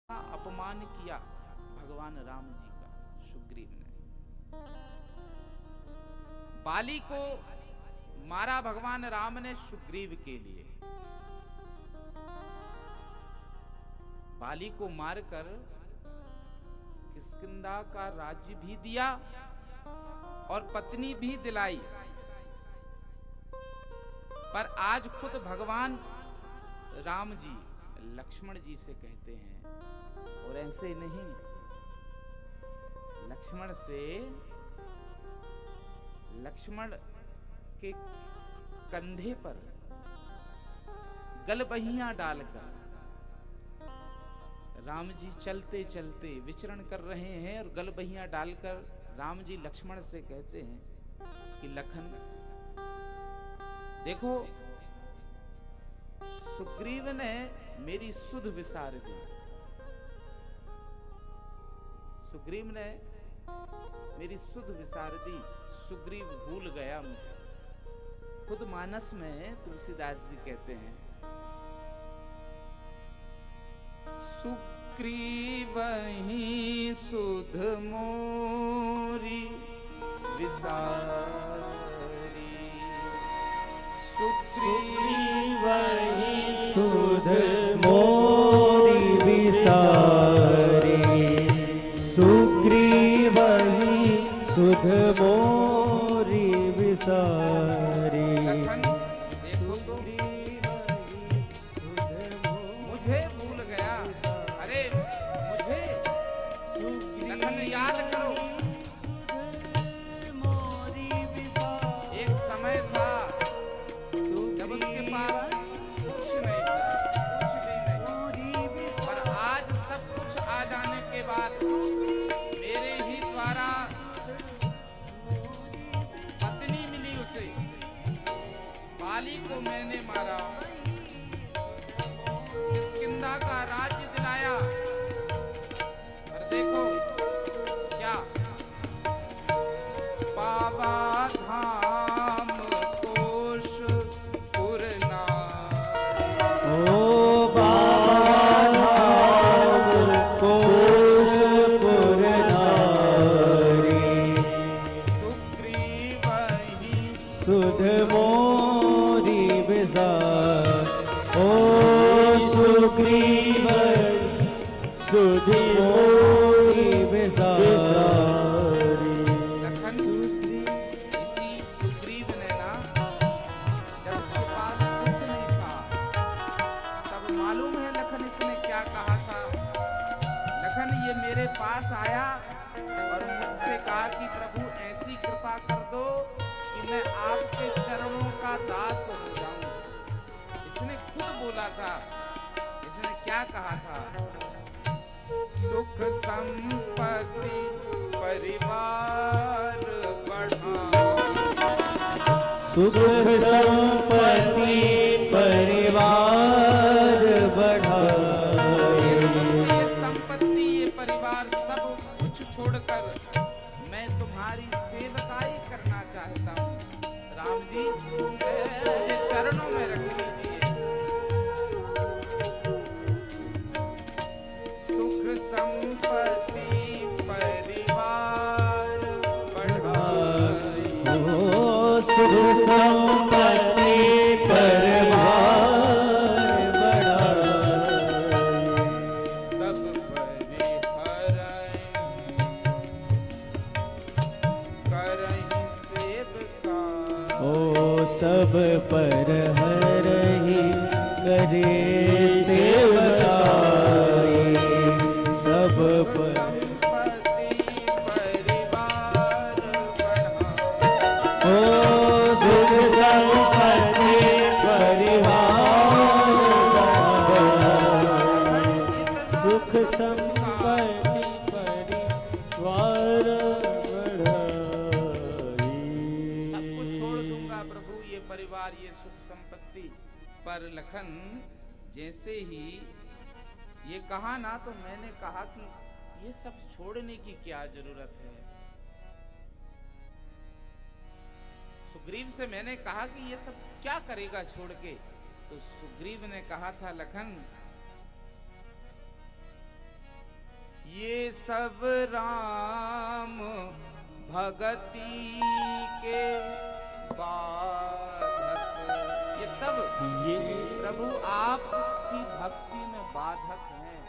अपमान किया भगवान राम जी का सुग्रीव ने। बाली को मारा भगवान राम ने सुग्रीव के लिए। बाली को मारकर किष्किंधा का राज्य भी दिया और पत्नी भी दिलाई। पर आज खुद भगवान राम जी लक्ष्मण जी से कहते हैं, और ऐसे नहीं, लक्ष्मण के कंधे पर गलबहियां डालकर राम जी चलते चलते विचरण कर रहे हैं, और गलबहियां डालकर राम जी लक्ष्मण से कहते हैं कि लखन देखो, सुग्रीव ने मेरी सुध विसार दी। सुग्रीव ने मेरी सुध विसार दी। सुग्रीव भूल गया मुझे। खुद मानस में तुलसीदास जी कहते हैं, सुग्रीव ही सुध मोरी विसारी, सुग्रीव ही सुध मोरी विसारी, सुग्रीव ही सुध मोरी विसारी। देखो तो मुझे भूल गया। अरे मुझे लखन याद करो, एक समय था जब उसके पास कुछ नहीं था, कुछ भी नहीं, पर आज सब कुछ आ जाने के बाद मेरे ही द्वारा पत्नी मिली उसे। बाली को मैंने मारा, किष्किंधा का राज्य दिलाया। और देखो क्या बाबा धाम कोश पुरना, ओ बाबा धाम कोश पुरनारी, सुग्रीव ही सुध मोरी विसार। ओ सुग्रीव सुध मोरी विसारी। लखन इसी सुग्रीव ने ना, जब उसके पास कुछ नहीं था, तब मालूम है लखन इसने क्या कहा था। लखन ये मेरे पास आया और मुझसे कहा कि प्रभु ऐसी कृपा कर दो कि मैं आपके चरणों का दास हो जाऊं। इसने खुद बोला था। इसने क्या कहा था, सुख संपत्ति परिवार बढ़ाओ, सुख संपत्ति परिवार बढ़ाए। ये संपत्ति ये परिवार सब कुछ छोड़कर मैं तुम्हारी सेवकाई करना चाहता हूँ। राम जी मुझे चरणों में रख लीजिए। सुख संपत्ति परिवार बढ़ाए, ओ सुख संपत्ति परिवार बढ़ाए। सब परिहरैं करहीं सेवका, ओ सब पर हरहि करे सेवकाई, सब पर संपत्ति परिवार बढ़ाओ, ओ सुख संपत्ति परिवार बढ़ाए। सुख संपत्ति परिवार बढ़ाई। सब कुछ छोड़ दूंगा प्रभु, ये परिवार ये सुख संपत्ति। पर लखन जैसे ही ये कहा ना, तो मैंने कहा कि ये सब छोड़ने की क्या जरूरत है। सुग्रीव से मैंने कहा कि ये सब क्या करेगा छोड़ के। तो सुग्रीव ने कहा था, लखन ये सब राम भगति के बाधक, ये सब प्रभु आपकी भक्ति में बाधक हैं।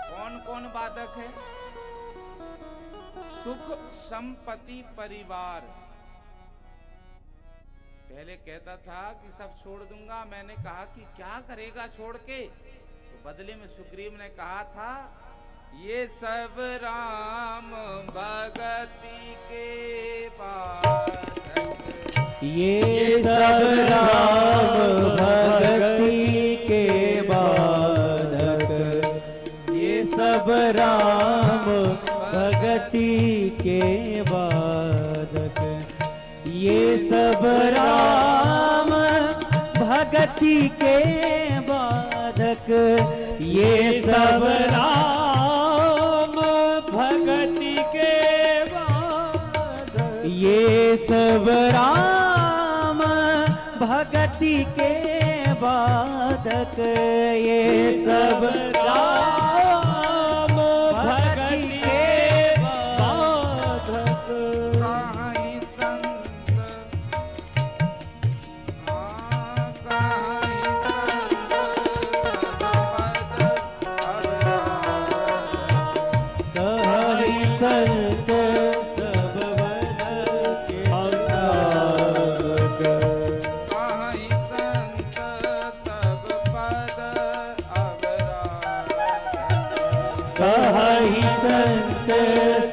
कौन कौन बाधक है? सुख संपत्ति परिवार। पहले कहता था कि सब छोड़ दूंगा, मैंने कहा कि क्या करेगा छोड़ के? तो बदले में सुग्रीव ने कहा था ये सब राम भगति के बाधक, ये सब राम भगति के बाधक, ये सब राम भगति के बाधक, ये सब राम भगति के बाधक, ये सब राम भगति के बाधक, ये सब राम भगति के बाधक, ये सब राम भगति के बाधक। काहि संत काहि संत सब बन के अवतारक, काहि संत तब पद अवरारक, कहि संत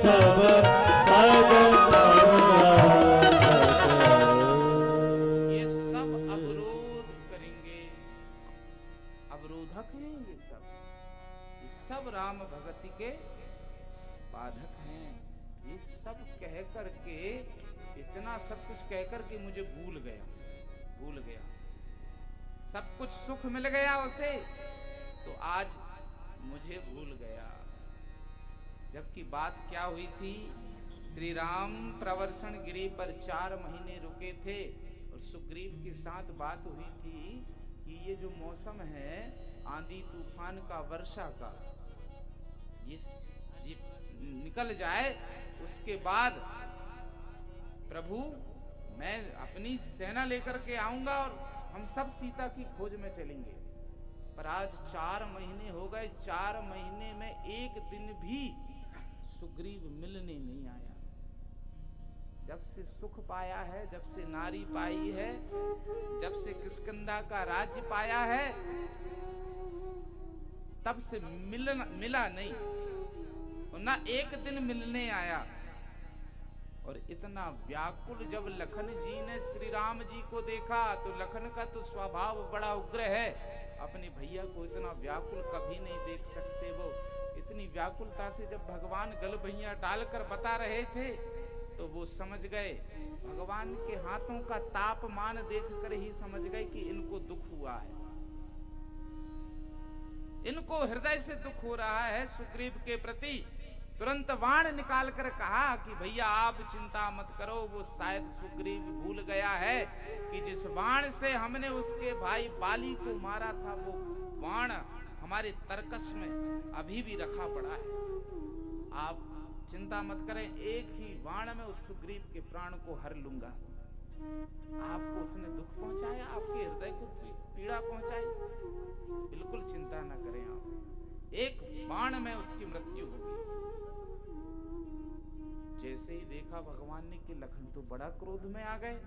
सब पद ये सब अवरोध करेंगे, अवरोधक हैं ये सब राम भगति के बाधक हैं। ये सब कह करके, इतना सब कुछ कह करके मुझे भूल गया, सब कुछ सुख मिल गया उसे, तो आज मुझे भूल गया। जबकि बात क्या हुई थी? श्री राम प्रवर्षण गिरी पर 4 महीने रुके थे और सुग्रीव के साथ बात हुई थी कि ये जो मौसम है आंधी तूफान का, वर्षा का, ये निकल जाए, उसके बाद प्रभु मैं अपनी सेना लेकर के आऊंगा और हम सब सीता की खोज में चलेंगे। पर आज 4 महीने हो गए, 4 महीने में एक दिन भी सुग्रीव मिलने नहीं आया। जब से सुख पाया है, जब से नारी पाई है, जब से किष्किंधा का राज्य पाया है, तब से मिला नहीं, और ना एक दिन मिलने आया। और इतना व्याकुल जब लखन जी ने श्री राम जी को देखा, तो लखन का तो स्वभाव बड़ा उग्र है, अपने भैया को इतना व्याकुल कभी नहीं देख सकते। वो इतनी व्याकुलता से जब भगवान गल भैया डालकर बता रहे थे, तो वो समझ गए, भगवान के हाथों का तापमान देखकर ही समझ गए कि इनको दुख हुआ है, इनको हृदय से दुख हो रहा है सुग्रीव के प्रति। तुरंत बाण निकाल कर कहा कि भैया आप चिंता मत करो, वो शायद सुग्रीव भूल गया है कि जिस बाण से हमने उसके भाई बाली को मारा था, वो बाण हमारे तरकस में अभी भी रखा पड़ा है। आप चिंता मत करें, एक ही बाण में उस सुग्रीव के प्राण को हर लूंगा। आपको उसने दुख पहुंचाया, आपके हृदय को पीड़ा पहुंचाई, बिल्कुल चिंता न करें आप, एक बाण में उसकी मृत्यु होगी। जैसे ही देखा भगवान ने कि लखन तो बड़ा क्रोध में आ गए।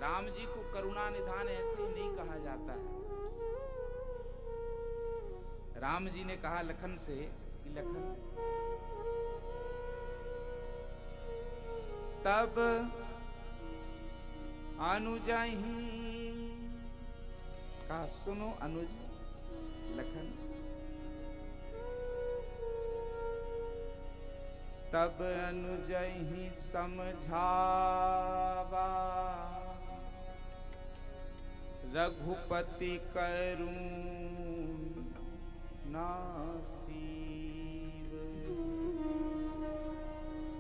राम जी को करुणा निधान ऐसे ही नहीं कहा जाता है। राम जी ने कहा लखन से कि लखन, तब अनुजहि, कहा सुनो अनुज लखन, तब अनुजहि समझावा, रघुपति करुणासीव।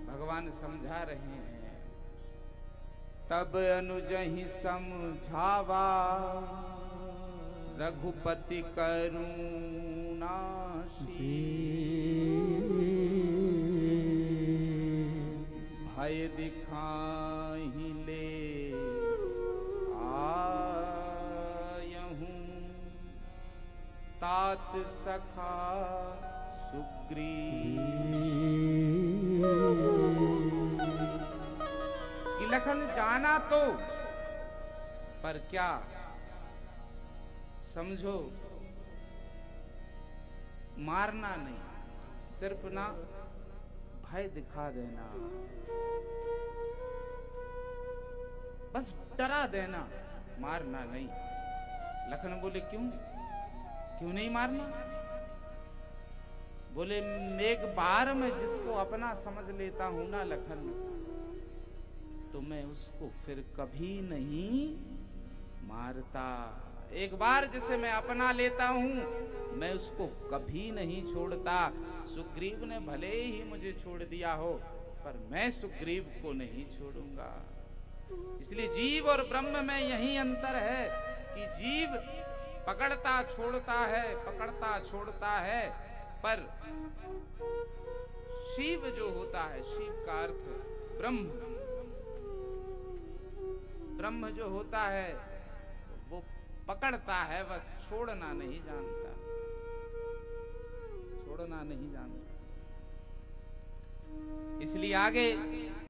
भगवान समझा रहे हैं, तब अनुजहि समझावा, रघुपति करुणासीव। अविनाशी भय दिखाहि ले आयहूं तात सखा सुग्रीव। कि लखन जाना तो पर क्या समझो, मारना नहीं, सिर्फ ना भय दिखा देना, बस डरा देना, मारना नहीं। लखन बोले क्यों, क्यों नहीं मारना? बोले एक बार मैं जिसको अपना समझ लेता हूं ना लखन, तो मैं उसको फिर कभी नहीं मारता। एक बार जिसे मैं अपना लेता हूं मैं उसको कभी नहीं छोड़ता। सुग्रीव ने भले ही मुझे छोड़ दिया हो, पर मैं सुग्रीव को नहीं छोड़ूंगा। इसलिए जीव और ब्रह्म में यही अंतर है कि जीव पकड़ता छोड़ता है, पकड़ता छोड़ता है, पर शिव जो होता है, शिव का अर्थ ब्रह्म, ब्रह्म जो होता है वो पकड़ता है, बस छोड़ना नहीं जानता, छोड़ना नहीं जानता। इसलिए आगे